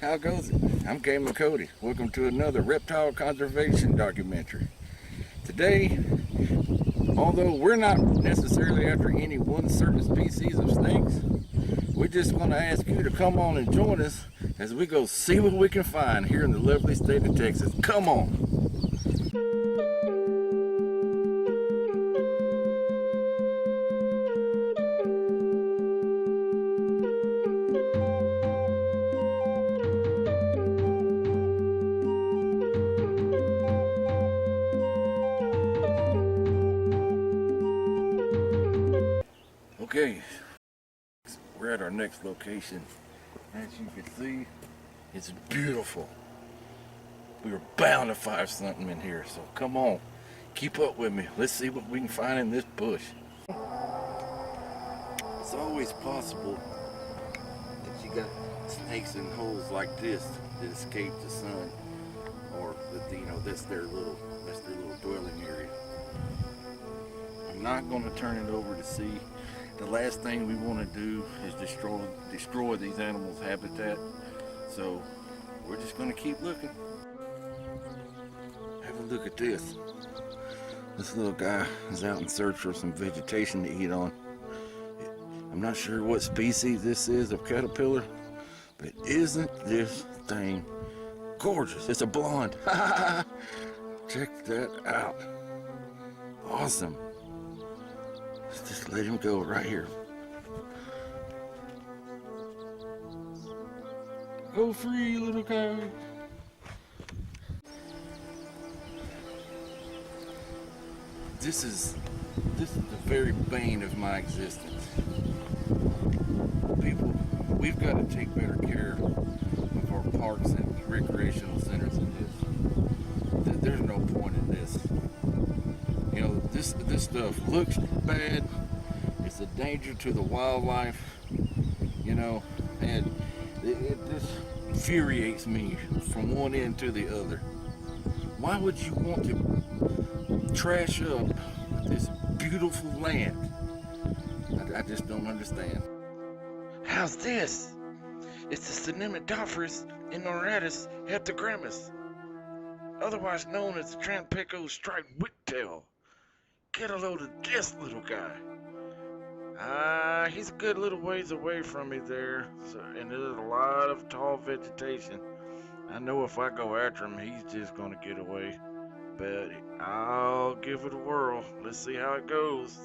How goes it? I'm Gamer Cody. Welcome to another reptile conservation documentary. Today, although we're not necessarily after any one certain species of snakes, we just want to ask you to come on and join us as we go see what we can find here in the lovely state of Texas. Come on! Okay, we're at our next location. As you can see, it's beautiful. We were bound to find something in here, so come on, keep up with me. Let's see what we can find in this bush. It's always possible that you got snakes in holes like this that escape the sun, or that that's their little dwelling area. I'm not going to turn it over to see. The last thing we want to do is destroy these animals' habitat. So we're just going to keep looking. Have a look at this. This little guy is out in search for some vegetation to eat on. I'm not sure what species this is of caterpillar, but isn't this thing gorgeous? It's a blonde. Check that out. Awesome. Let's just let him go right here. Go free, little guy. This is the very bane of my existence. People, we've got to take better care of our parks and recreational centers than this. There's no point in this. You know, this stuff looks bad. It's a danger to the wildlife, you know, and it just infuriates me from one end to the other. Why would you want to trash up this beautiful land? I just don't understand. How's this? It's the Cinematophorus Inoratus heptagrammus, otherwise known as the Trampeco striped whiptail. Get a load of this little guy. He's a good little ways away from me there, and there's a lot of tall vegetation. I know if I go after him, he's just gonna get away. But I'll give it a whirl. Let's see how it goes.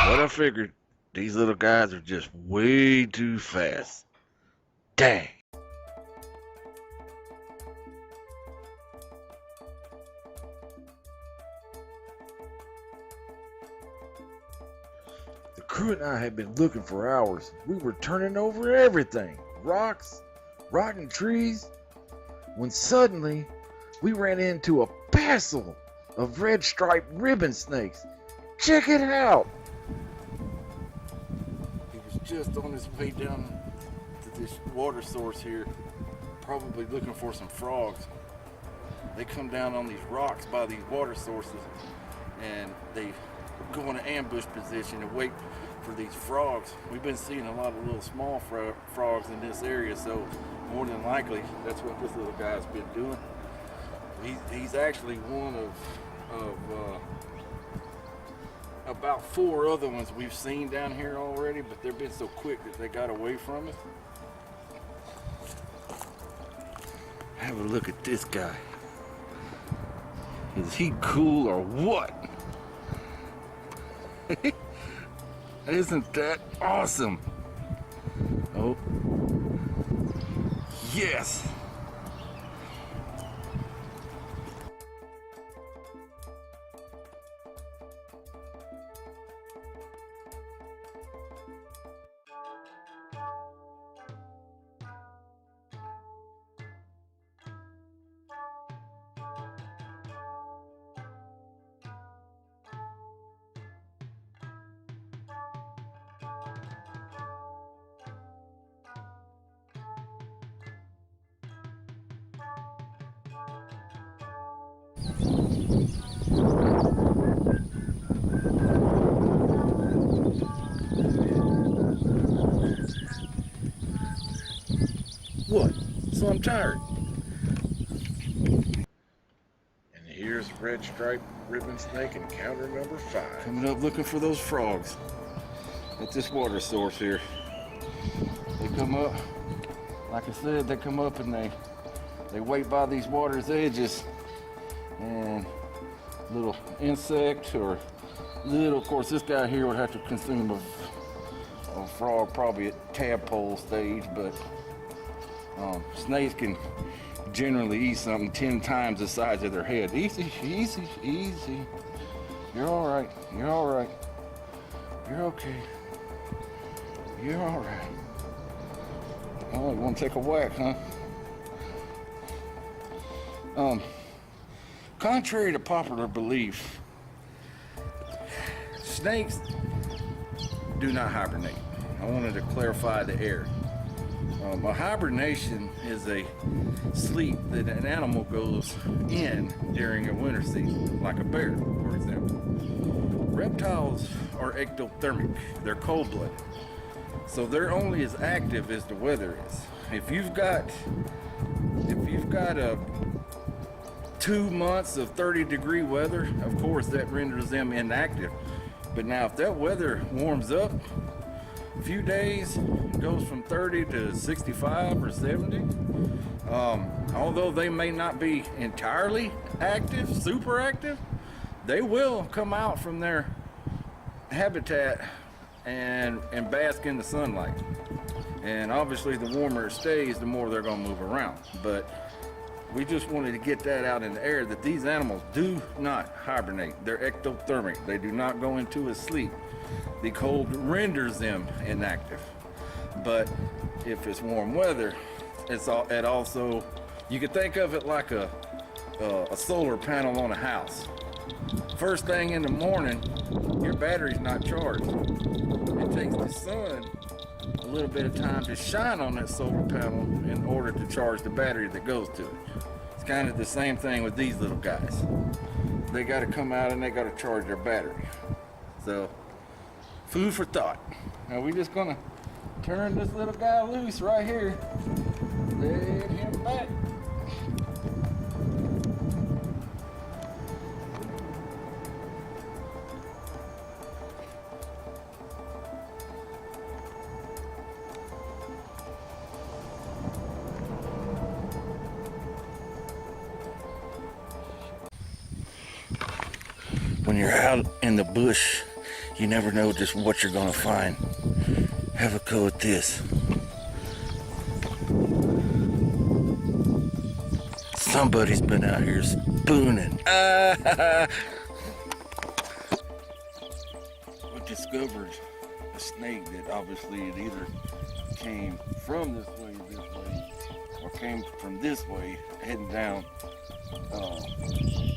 What I figured, these little guys are just way too fast. Dang. The crew and I had been looking for hours. We were turning over everything. Rocks, rotten trees. When suddenly, we ran into a passel of red striped ribbon snakes. Check it out! He was just on his way down to this water source here, probably looking for some frogs. They come down on these rocks by these water sources, and they go in an ambush position and wait for these frogs. We've been seeing a lot of little small frogs in this area, so more than likely that's what this little guy's been doing. He's actually one of about 4 other ones we've seen down here already, but they've been so quick that they got away from us. Have a look at this guy. Is he cool or what? Isn't that awesome? Oh, yes. So I'm tired. And here's red striped ribbon snake encounter number 5. Coming up looking for those frogs at this water source here. They come up, like I said, they come up and they wait by these water's edges, and little insect or little, of course this guy here would have to consume a frog probably at tadpole stage, but snakes can generally eat something 10 times the size of their head. Easy, easy, easy. You're all right. You're all right. You're okay. You're all right. Oh, you want to take a whack, huh? Contrary to popular belief, snakes do not hibernate. I wanted to clarify the error. A hibernation is a sleep that an animal goes in during a winter season, like a bear, for example. Reptiles are ectothermic. They're cold-blooded. So they're only as active as the weather is. If you've got a 2 months of 30-degree weather, of course that renders them inactive. But now if that weather warms up, a few days, goes from 30 to 65 or 70, although they may not be entirely active, super active, they will come out from their habitat and bask in the sunlight. And obviously the warmer it stays, the more they're going to move around. But we just wanted to get that out in the air, that these animals do not hibernate. They're ectothermic. They do not go into a sleep. The cold renders them inactive. But if it's warm weather, it also, you could think of it like a solar panel on a house. First thing in the morning, your battery's not charged. It takes the sun a little bit of time to shine on that solar panel in order to charge the battery that goes to it. It's kind of the same thing with these little guys. They got to come out and they got to charge their battery. So, food for thought. Now we're just gonna turn this little guy loose right here. Let him back. When you're out in the bush, you never know just what you're gonna find. Have a go at this. Somebody's been out here spooning. We discovered a snake that obviously it either came from this way, or came from this way, heading down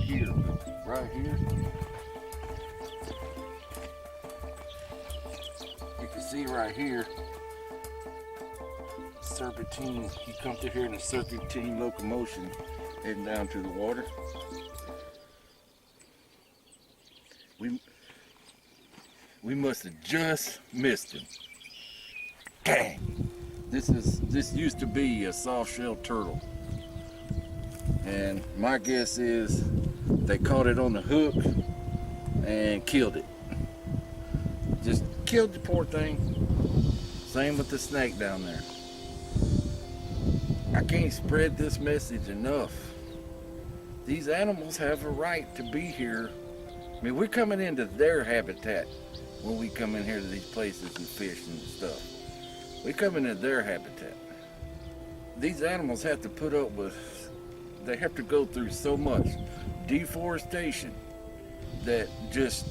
here, right here. See right here, serpentine, you come through here in a serpentine locomotion heading down to the water. We must have just missed him. Dang! This used to be a soft-shelled turtle. And my guess is they caught it on the hook and killed it. Just killed the poor thing. Same with the snake down there. I can't spread this message enough. These animals have a right to be here. I mean, we're coming into their habitat when we come in here to these places and fish and stuff. We come into their habitat. These animals have to put up with, they have to go through so much deforestation that just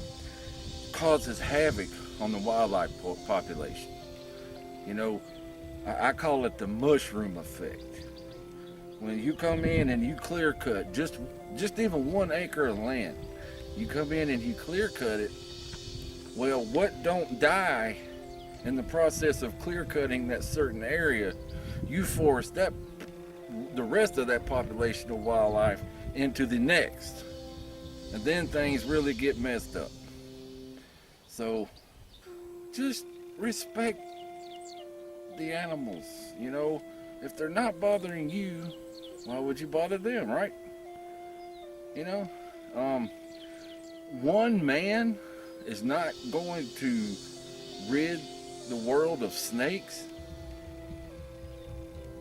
causes havoc on the wildlife population. You know, I call it the mushroom effect. When you come in and you clear cut just even 1 acre of land, you come in and you clear cut it, well, what don't die in the process of clear cutting that certain area, you force the rest of that population of wildlife into the next, and then things really get messed up. So just respect the animals, you know. if they're not bothering you, why would you bother them, right? You know, one man is not going to rid the world of snakes,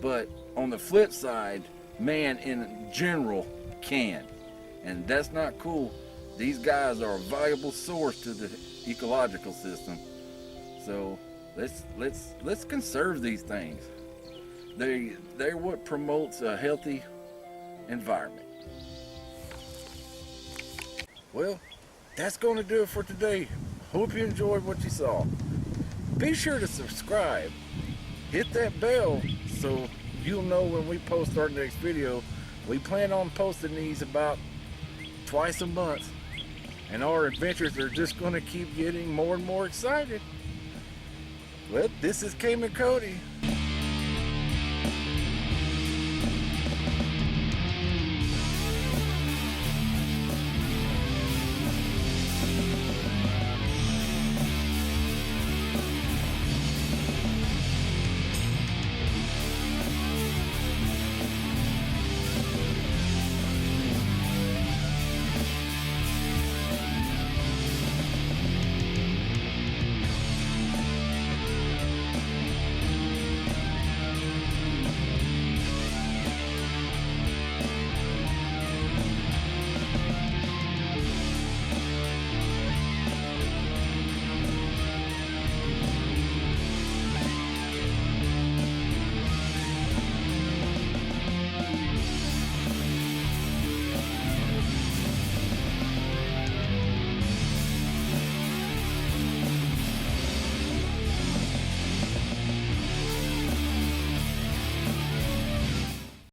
but on the flip side, man in general can, and that's not cool. These guys are a valuable source to the ecological system, so let's conserve these things. They're what promotes a healthy environment. Well, that's going to do it for today. Hope you enjoyed what you saw. Be sure to subscribe. Hit that bell so you'll know when we post our next video. We plan on posting these about twice a month, and our adventures are just going to keep getting more and more exciting. Well, this is Cayman Cody.